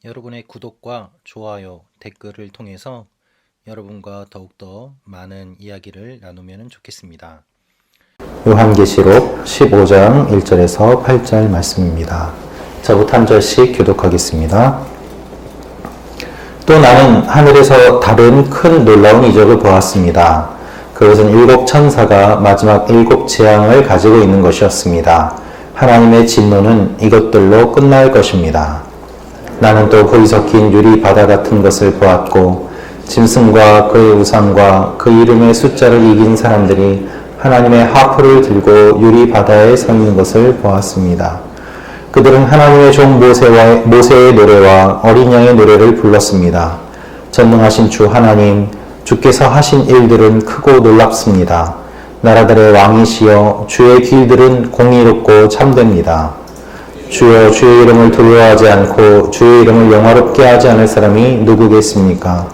여러분의 구독과 좋아요, 댓글을 통해서 여러분과 더욱더 많은 이야기를 나누면 좋겠습니다. 요한계시록 15장 1절에서 8절 말씀입니다. 저부터 한 절씩 교독하겠습니다. 또 나는 하늘에서 다른 큰 놀라운 이적을 보았습니다. 그것은 7 천사가 마지막 7 재앙을 가지고 있는 것이었습니다. 하나님의 진노는 이것들로 끝날 것입니다. 나는 또 거기 섞인 유리 바다 같은 것을 보았고 짐승과 그의 우상과 그 이름의 숫자를 이긴 사람들이 하나님의 하프를 들고 유리 바다에 서 있는 것을 보았습니다. 그들은 하나님의 종 모세의 노래와 어린 양의 노래를 불렀습니다. 전능하신 주 하나님, 주께서 하신 일들은 크고 놀랍습니다. 나라들의 왕이시여, 주의 길들은 공의롭고 참됩니다. 주여, 주의 이름을 두려워하지 않고 주의 이름을 영화롭게 하지 않을 사람이 누구겠습니까?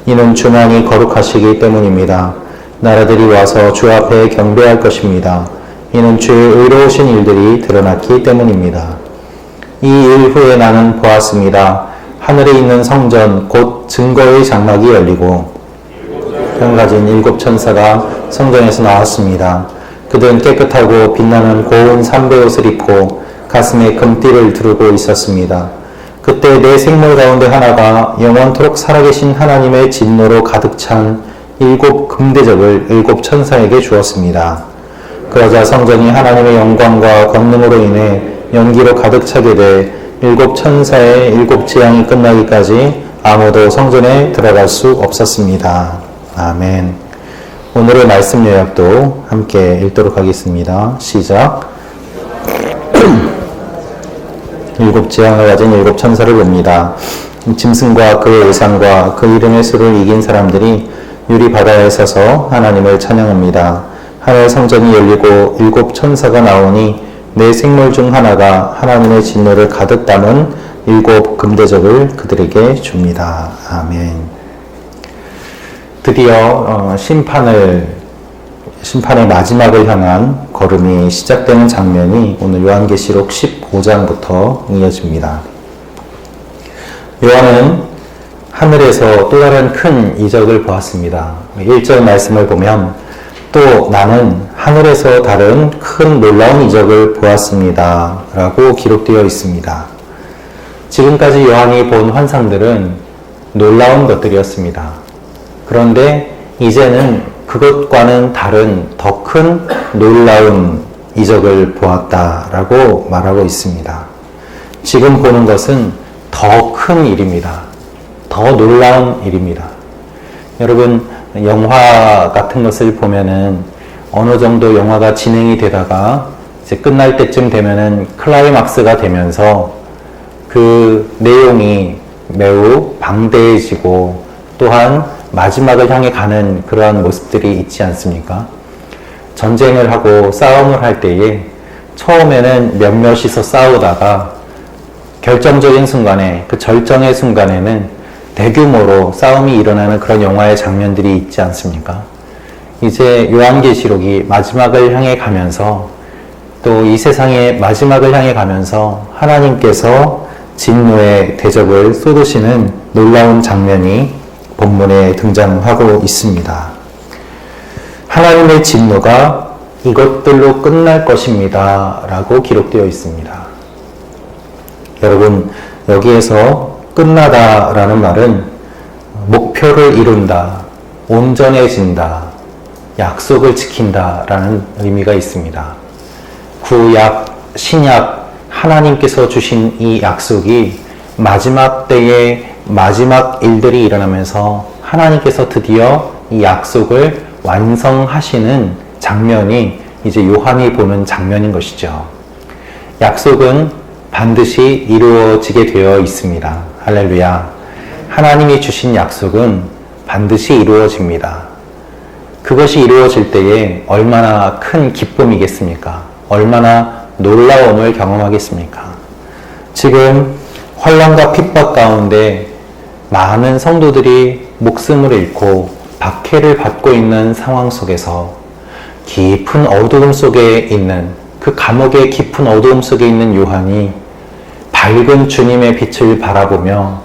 이는 주만이 거룩하시기 때문입니다. 나라들이 와서 주 앞에 경배할 것입니다. 이는 주의 의로우신 일들이 드러났기 때문입니다. 이 일 후에 나는 보았습니다. 하늘에 있는 성전 곧 증거의 장막이 열리고 형 가진 7 천사가 성전에서 나왔습니다. 그들은 깨끗하고 빛나는 고운 삼배옷을 입고 가슴에 금띠를 두르고 있었습니다. 그때 내 생물 가운데 하나가 영원토록 살아계신 하나님의 진노로 가득 찬 7 금대접을 7 천사에게 주었습니다. 그러자 성전이 하나님의 영광과 권능으로 인해 연기로 가득 차게 돼 7 천사의 7 재앙이 끝나기까지 아무도 성전에 들어갈 수 없었습니다. 아멘. 오늘의 말씀 요약도 함께 읽도록 하겠습니다. 시작. 7 재앙을 가진 7 천사를 봅니다. 짐승과 그의 우상과 그 이름의 수를 이긴 사람들이 유리 바다에 서서 하나님을 찬양합니다. 하늘 성전이 열리고 7 천사가 나오니 내 생물 중 하나가 하나님의 진노를 가득 담은 7 금대접을 그들에게 줍니다. 아멘. 드디어 심판의 마지막을 향한 걸음이 시작되는 장면이 오늘 요한계시록 15장부터 이어집니다. 요한은 하늘에서 또 다른 큰 이적을 보았습니다. 1절 말씀을 보면 또 나는 하늘에서 다른 큰 놀라운 이적을 보았습니다 라고 기록되어 있습니다. 지금까지 요한이 본 환상들은 놀라운 것들이었습니다. 그런데 이제는 그것과는 다른 더 큰 놀라운 이적을 보았다라고 말하고 있습니다. 지금 보는 것은 더 큰 일입니다. 더 놀라운 일입니다. 여러분, 영화 같은 것을 보면은 어느 정도 영화가 진행이 되다가 이제 끝날 때쯤 되면은 클라이막스가 되면서 그 내용이 매우 방대해지고 또한 마지막을 향해 가는 그러한 모습들이 있지 않습니까? 전쟁을 하고 싸움을 할 때에 처음에는 몇몇이서 싸우다가 결정적인 순간에, 그 절정의 순간에는 대규모로 싸움이 일어나는 그런 영화의 장면들이 있지 않습니까? 이제 요한계시록이 마지막을 향해 가면서 또 이 세상의 마지막을 향해 가면서 하나님께서 진노의 대접을 쏟으시는 놀라운 장면이 본문에 등장하고 있습니다. 하나님의 진노가 이것들로 끝날 것입니다 라고 기록되어 있습니다. 여러분, 여기에서 끝나다 라는 말은 목표를 이룬다, 온전해진다, 약속을 지킨다 라는 의미가 있습니다. 구약, 신약, 하나님께서 주신 이 약속이 마지막 때에 마지막 일들이 일어나면서 하나님께서 드디어 이 약속을 완성하시는 장면이 이제 요한이 보는 장면인 것이죠. 약속은 반드시 이루어지게 되어 있습니다. 할렐루야. 하나님이 주신 약속은 반드시 이루어집니다. 그것이 이루어질 때에 얼마나 큰 기쁨이겠습니까? 얼마나 놀라움을 경험하겠습니까? 지금 환난과 핍박 가운데 많은 성도들이 목숨을 잃고 박해를 받고 있는 상황 속에서 깊은 어두움 속에 있는, 그 감옥의 깊은 어두움 속에 있는 요한이 밝은 주님의 빛을 바라보며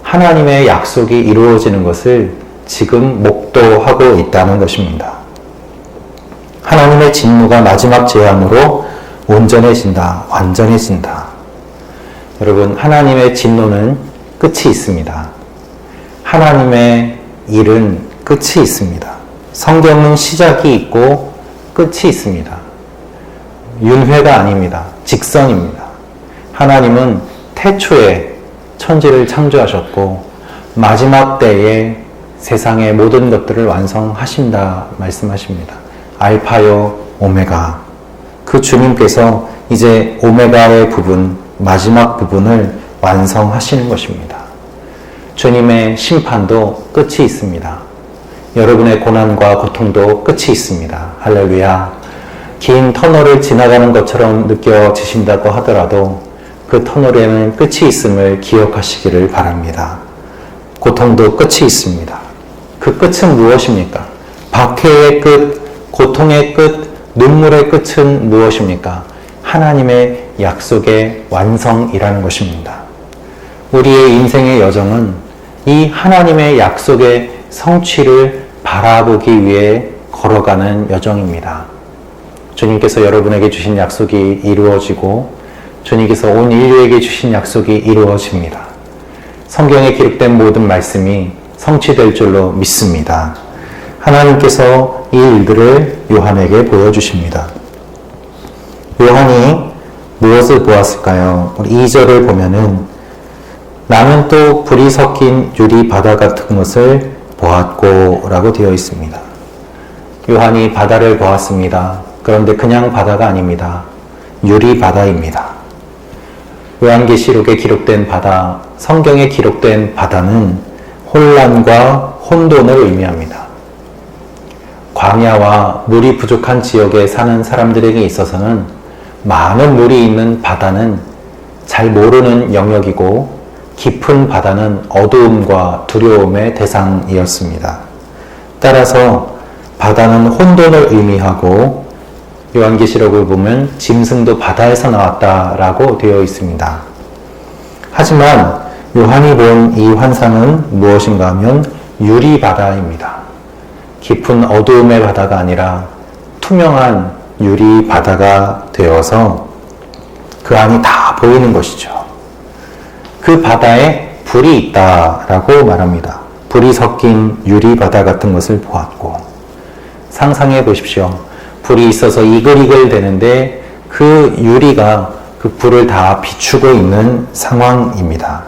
하나님의 약속이 이루어지는 것을 지금 목도하고 있다는 것입니다. 하나님의 진노가 마지막 재앙으로 온전해진다, 완전해진다. 여러분, 하나님의 진노는 끝이 있습니다. 하나님의 일은 끝이 있습니다. 성경은 시작이 있고 끝이 있습니다. 윤회가 아닙니다. 직선입니다. 하나님은 태초에 천지를 창조하셨고 마지막 때에 세상의 모든 것들을 완성하신다 말씀하십니다. 알파요 오메가. 그 주님께서 이제 오메가의 부분, 마지막 부분을 완성하시는 것입니다. 주님의 심판도 끝이 있습니다. 여러분의 고난과 고통도 끝이 있습니다. 할렐루야. 긴 터널을 지나가는 것처럼 느껴지신다고 하더라도 그 터널에는 끝이 있음을 기억하시기를 바랍니다. 고통도 끝이 있습니다. 그 끝은 무엇입니까? 박해의 끝, 고통의 끝, 눈물의 끝은 무엇입니까? 하나님의 약속의 완성이라는 것입니다. 우리의 인생의 여정은 이 하나님의 약속의 성취를 바라보기 위해 걸어가는 여정입니다. 주님께서 여러분에게 주신 약속이 이루어지고 주님께서 온 인류에게 주신 약속이 이루어집니다. 성경에 기록된 모든 말씀이 성취될 줄로 믿습니다. 하나님께서 이 일들을 요한에게 보여주십니다. 요한이 무엇을 보았을까요? 우리 2절을 보면은 나는 또 불이 섞인 유리 바다 같은 것을 보았고 라고 되어 있습니다. 요한이 바다를 보았습니다. 그런데 그냥 바다가 아닙니다. 유리 바다입니다. 요한계시록에 기록된 바다, 성경에 기록된 바다는 혼란과 혼돈을 의미합니다. 광야와 물이 부족한 지역에 사는 사람들에게 있어서는 많은 물이 있는 바다는 잘 모르는 영역이고 깊은 바다는 어두움과 두려움의 대상이었습니다. 따라서 바다는 혼돈을 의미하고 요한계시록을 보면 짐승도 바다에서 나왔다라고 되어 있습니다. 하지만 요한이 본 이 환상은 무엇인가 하면 유리 바다입니다. 깊은 어두움의 바다가 아니라 투명한 유리 바다가 되어서 그 안이 다 보이는 것이죠. 그 바다에 불이 있다라고 말합니다. 불이 섞인 유리 바다 같은 것을 보았고, 상상해 보십시오. 불이 있어서 이글이글 되는데 그 유리가 그 불을 다 비추고 있는 상황입니다.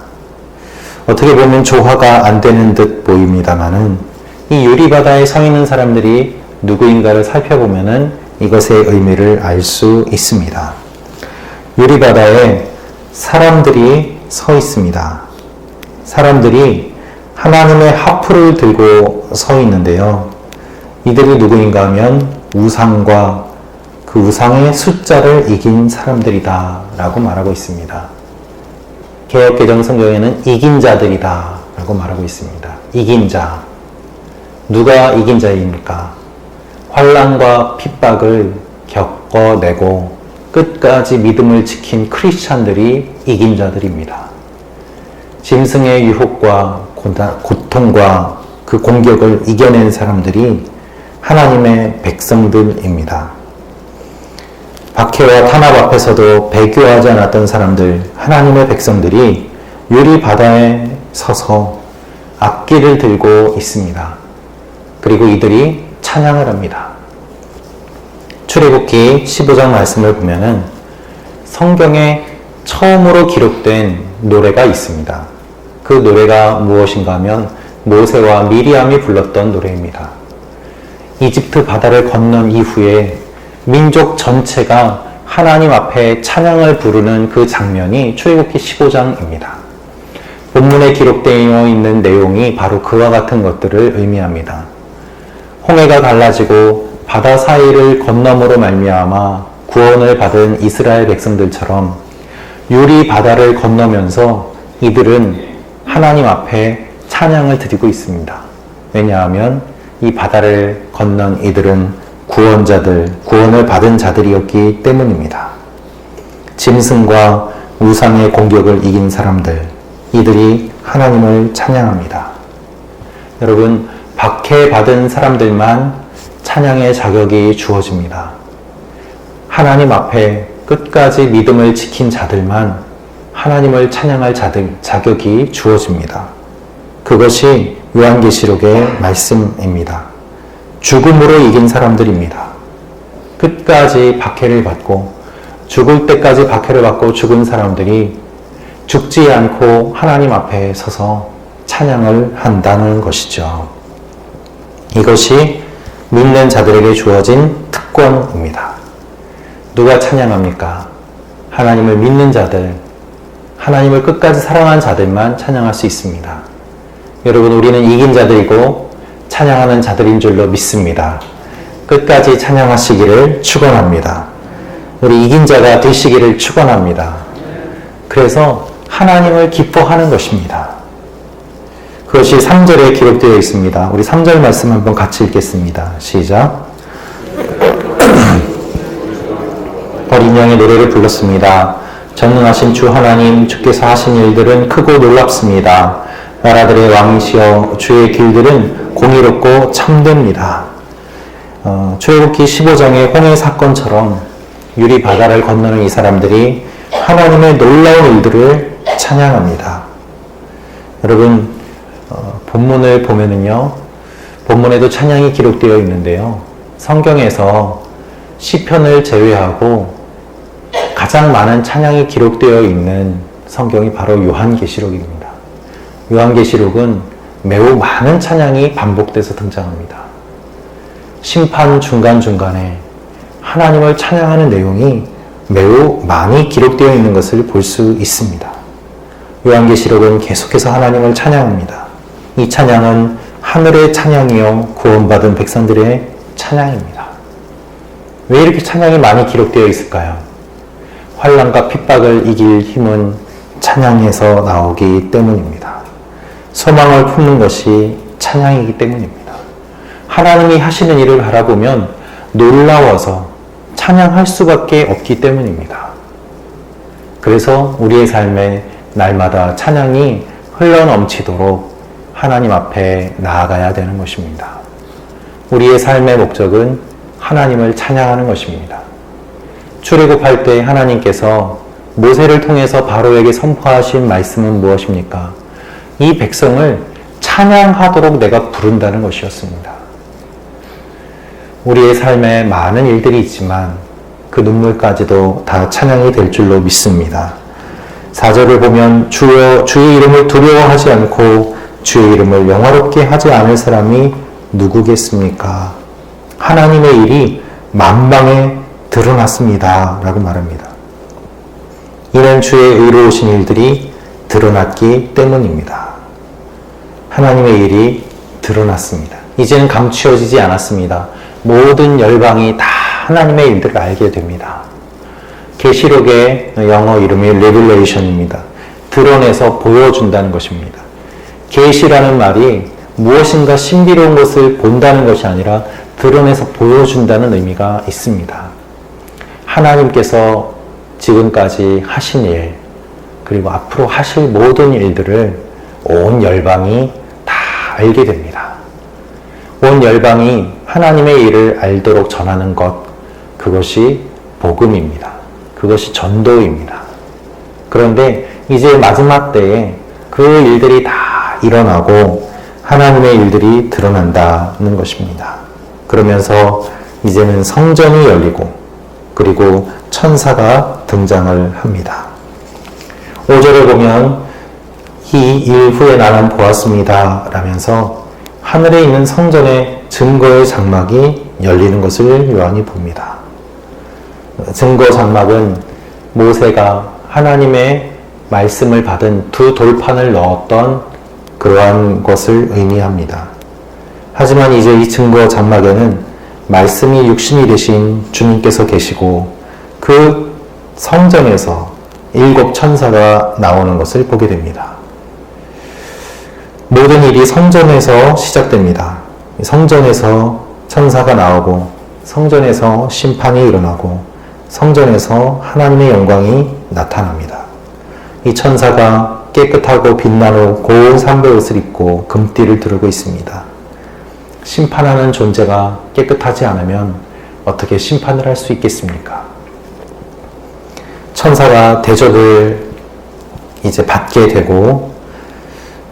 어떻게 보면 조화가 안 되는 듯 보입니다만은 이 유리 바다에 서 있는 사람들이 누구인가를 살펴보면은 이것의 의미를 알 수 있습니다. 유리 바다에 사람들이 서 있습니다. 사람들이 하나님의 하프를 들고 서 있는데요. 이들이 누구인가 하면 우상과 그 우상의 숫자를 이긴 사람들이다 라고 말하고 있습니다. 개역개정 성경에는 이긴 자들이다 라고 말하고 있습니다. 이긴 자. 누가 이긴 자입니까? 환난과 핍박을 겪어내고 끝까지 믿음을 지킨 크리스찬들이 이긴 자들입니다. 짐승의 유혹과 고통과 그 공격을 이겨낸 사람들이 하나님의 백성들입니다. 박해와 탄압 앞에서도 배교하지 않았던 사람들, 하나님의 백성들이 유리 바다에 서서 악기를 들고 있습니다. 그리고 이들이 찬양을 합니다. 출애굽기 15장 말씀을 보면은 성경에 처음으로 기록된 노래가 있습니다. 그 노래가 무엇인가 하면 모세와 미리암이 불렀던 노래입니다. 이집트 바다를 건넌 이후에 민족 전체가 하나님 앞에 찬양을 부르는 그 장면이 출애굽기 15장입니다. 본문에 기록되어 있는 내용이 바로 그와 같은 것들을 의미합니다. 홍해가 갈라지고 바다 사이를 건너므로 말미암아 구원을 받은 이스라엘 백성들처럼 유리 바다를 건너면서 이들은 하나님 앞에 찬양을 드리고 있습니다. 왜냐하면 이 바다를 건넌 이들은 구원자들, 구원을 받은 자들이었기 때문입니다. 짐승과 우상의 공격을 이긴 사람들, 이들이 하나님을 찬양합니다. 여러분, 박해받은 사람들만 찬양의 자격이 주어집니다. 하나님 앞에 끝까지 믿음을 지킨 자들만 하나님을 찬양할 자격이 주어집니다. 그것이 요한계시록의 말씀입니다. 죽음으로 이긴 사람들입니다. 끝까지 박해를 받고 죽을 때까지 박해를 받고 죽은 사람들이 죽지 않고 하나님 앞에 서서 찬양을 한다는 것이죠. 이것이 믿는 자들에게 주어진 특권입니다. 누가 찬양합니까? 하나님을 믿는 자들, 하나님을 끝까지 사랑한 자들만 찬양할 수 있습니다. 여러분, 우리는 이긴 자들이고 찬양하는 자들인 줄로 믿습니다. 끝까지 찬양하시기를 축원합니다. 우리 이긴 자가 되시기를 축원합니다. 그래서 하나님을 기뻐하는 것입니다. 그것이 3절에 기록되어 있습니다. 우리 3절 말씀 한번 같이 읽겠습니다. 시작. 어린 양의 노래를 불렀습니다. 전능하신 주 하나님, 주께서 하신 일들은 크고 놀랍습니다. 나라들의 왕이시여, 주의 길들은 공의롭고 참됩니다. 출애굽기 15장의 홍해 사건처럼 유리 바다를 건너는 이 사람들이 하나님의 놀라운 일들을 찬양합니다. 여러분, 본문을 보면은요, 본문에도 찬양이 기록되어 있는데요, 성경에서 시편을 제외하고 가장 많은 찬양이 기록되어 있는 성경이 바로 요한계시록입니다. 요한계시록은 매우 많은 찬양이 반복돼서 등장합니다. 심판 중간중간에 하나님을 찬양하는 내용이 매우 많이 기록되어 있는 것을 볼 수 있습니다. 요한계시록은 계속해서 하나님을 찬양합니다. 이 찬양은 하늘의 찬양이요 구원받은 백성들의 찬양입니다. 왜 이렇게 찬양이 많이 기록되어 있을까요? 환난과 핍박을 이길 힘은 찬양에서 나오기 때문입니다. 소망을 품는 것이 찬양이기 때문입니다. 하나님이 하시는 일을 바라보면 놀라워서 찬양할 수밖에 없기 때문입니다. 그래서 우리의 삶에 날마다 찬양이 흘러넘치도록 하나님 앞에 나아가야 되는 것입니다. 우리의 삶의 목적은 하나님을 찬양하는 것입니다. 출애굽할 때 하나님께서 모세를 통해서 바로에게 선포하신 말씀은 무엇입니까? 이 백성을 찬양하도록 내가 부른다는 것이었습니다. 우리의 삶에 많은 일들이 있지만 그 눈물까지도 다 찬양이 될 줄로 믿습니다. 4절을 보면 주여, 주의 이름을 두려워하지 않고 주의 이름을 영화롭게 하지 않을 사람이 누구겠습니까? 하나님의 일이 만방에 드러났습니다. 라고 말합니다. 이는 주의 의로우신 일들이 드러났기 때문입니다. 하나님의 일이 드러났습니다. 이제는 감추어지지 않았습니다. 모든 열방이 다 하나님의 일들을 알게 됩니다. 계시록의 영어 이름이 Revelation입니다. 드러내서 보여준다는 것입니다. 계시라는 말이 무엇인가 신비로운 것을 본다는 것이 아니라 드러내서 보여준다는 의미가 있습니다. 하나님께서 지금까지 하신 일, 그리고 앞으로 하실 모든 일들을 온 열방이 다 알게 됩니다. 온 열방이 하나님의 일을 알도록 전하는 것, 그것이 복음입니다. 그것이 전도입니다. 그런데 이제 마지막 때에 그 일들이 다 일어나고 하나님의 일들이 드러난다는 것입니다. 그러면서 이제는 성전이 열리고 그리고 천사가 등장을 합니다. 5절을 보면 이 일 후에 나는 보았습니다 라면서 하늘에 있는 성전의 증거의 장막이 열리는 것을 요한이 봅니다. 증거 장막은 모세가 하나님의 말씀을 받은 두 돌판을 넣었던 그러한 것을 의미합니다. 하지만 이제 이 증거 장막에는 말씀이 육신이 되신 주님께서 계시고 그 성전에서 7 천사가 나오는 것을 보게 됩니다. 모든 일이 성전에서 시작됩니다. 성전에서 천사가 나오고 성전에서 심판이 일어나고 성전에서 하나님의 영광이 나타납니다. 이 천사가 깨끗하고 빛나는 고운 삼배옷을 입고 금띠를 두르고 있습니다. 심판하는 존재가 깨끗하지 않으면 어떻게 심판을 할 수 있겠습니까? 천사가 대접을 이제 받게 되고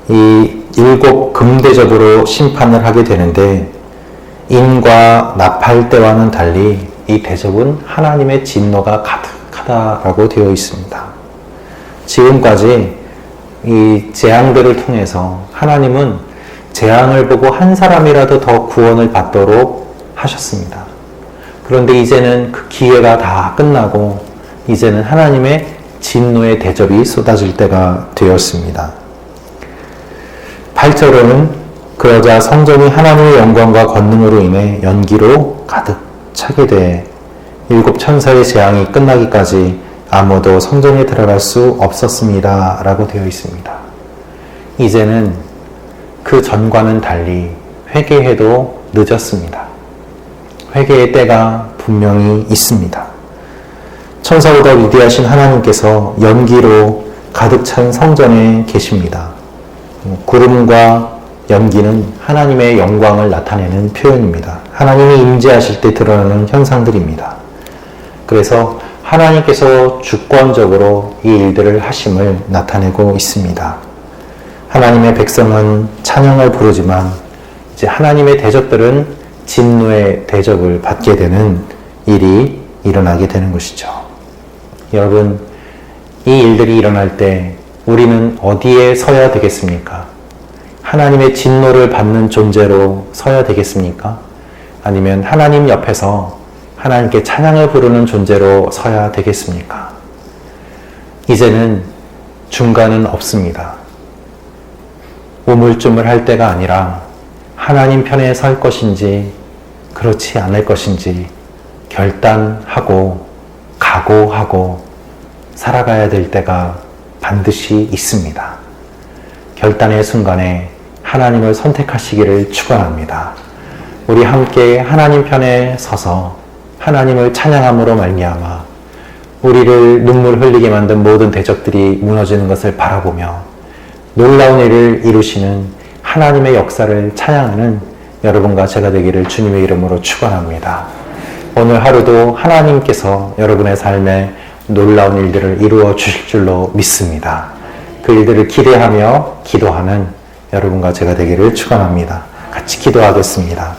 이 7 금대접으로 심판을 하게 되는데, 인과 납할 때와는 달리 이 대접은 하나님의 진노가 가득하다라고 되어 있습니다. 지금까지 이 재앙들을 통해서 하나님은 재앙을 보고 한 사람이라도 더 구원을 받도록 하셨습니다. 그런데 이제는 그 기회가 다 끝나고 이제는 하나님의 진노의 대접이 쏟아질 때가 되었습니다. 8절은 그러자 성전이 하나님의 영광과 권능으로 인해 연기로 가득 차게 돼 7 천사의 재앙이 끝나기까지 아무도 성전에 들어갈 수 없었습니다 라고 되어 있습니다. 이제는 그 전과는 달리 회개해도 늦었습니다. 회개의 때가 분명히 있습니다. 천사보다 위대하신 하나님께서 연기로 가득 찬 성전에 계십니다. 구름과 연기는 하나님의 영광을 나타내는 표현입니다. 하나님이 임재하실 때 드러나는 현상들입니다. 그래서 하나님께서 주권적으로 이 일들을 하심을 나타내고 있습니다. 하나님의 백성은 찬양을 부르지만 이제 하나님의 대적들은 진노의 대접을 받게 되는 일이 일어나게 되는 것이죠. 여러분, 이 일들이 일어날 때 우리는 어디에 서야 되겠습니까? 하나님의 진노를 받는 존재로 서야 되겠습니까? 아니면 하나님 옆에서 하나님께 찬양을 부르는 존재로 서야 되겠습니까? 이제는 중간은 없습니다. 우물쭈물할 때가 아니라 하나님 편에 설 것인지 그렇지 않을 것인지 결단하고 각오하고 살아가야 될 때가 반드시 있습니다. 결단의 순간에 하나님을 선택하시기를 축원합니다. 우리 함께 하나님 편에 서서 하나님을 찬양함으로 말미암아 우리를 눈물 흘리게 만든 모든 대적들이 무너지는 것을 바라보며 놀라운 일을 이루시는 하나님의 역사를 찬양하는 여러분과 제가 되기를 주님의 이름으로 축원합니다. 오늘 하루도 하나님께서 여러분의 삶에 놀라운 일들을 이루어 주실 줄로 믿습니다. 그 일들을 기대하며 기도하는 여러분과 제가 되기를 축원합니다. 같이 기도하겠습니다.